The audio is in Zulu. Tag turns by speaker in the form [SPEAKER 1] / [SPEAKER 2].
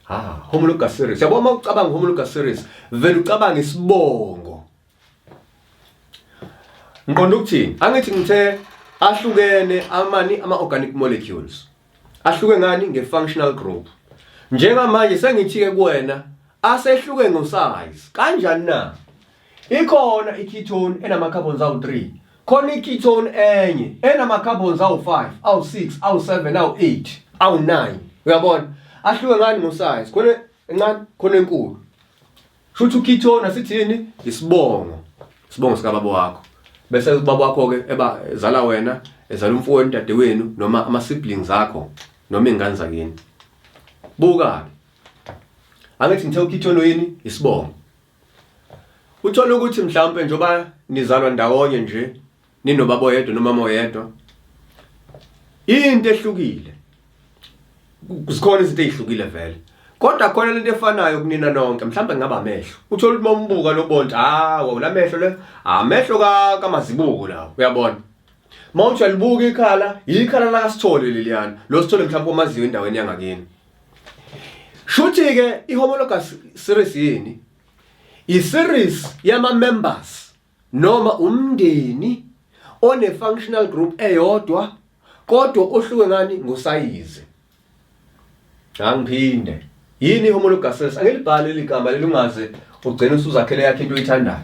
[SPEAKER 1] Homologous series. Yabo uma ucabanga homologous series, vele ucabanga isibongo. Ngiqonda ukuthini? Angithi ngithe ahlukene ama-organic molecules. Ahluke ngani? Nge-functional group. Njengamanje sengithi-ke kuwena asehluke ngo-size. Kanjani na? Ikhona i-ketone enama-carbons awu-3. Khona i-ketone enye enama-carbons awu-5, awu-6, awu-7, awu-8, awu-9. Uyabona? Ahluke ngani ngo-size? Khona encane, khona enkulu. Shuthi u-ketone asithini? Isibongo. Isibongo sikababa wakho. Bese ubaba wakho-ke ezala wena, ezala umfowenu dadewenu noma ama-siblings akho noma ingane zakini. Buka-ke. Angithi ngithe u-ketone yini? Isibongo. Uthola ukuthi mhlawumbe njoba nizalwa ndawonye nje, ninobaba oyedwa noma mama oyedwa. Into ehlukile. Zikhona izinto ezihlukile vele. Kodwa khona lento efanayo kunina nonke, mhlawumbe ngaba amehlo. Uthola ukuthi mombuka lobonto, lamehlo le, amehlo kaMazibuko lawo, uyabona. Mawuthi alibuka ikhala la kaSithole leliyana. Lo Sithole mhlawumbe omaziyo endaweni yangakini. Shuthi ke i-homologous series yini? I-series yama-members noma umndeni one-functional group eyodwa kodwa ohluke ngani? Ngosayizi. Angiphinde. Yini i-homologous series? Angelibhale igama leli ungaze ugcine usuzakhele yakhe into oyithandayo.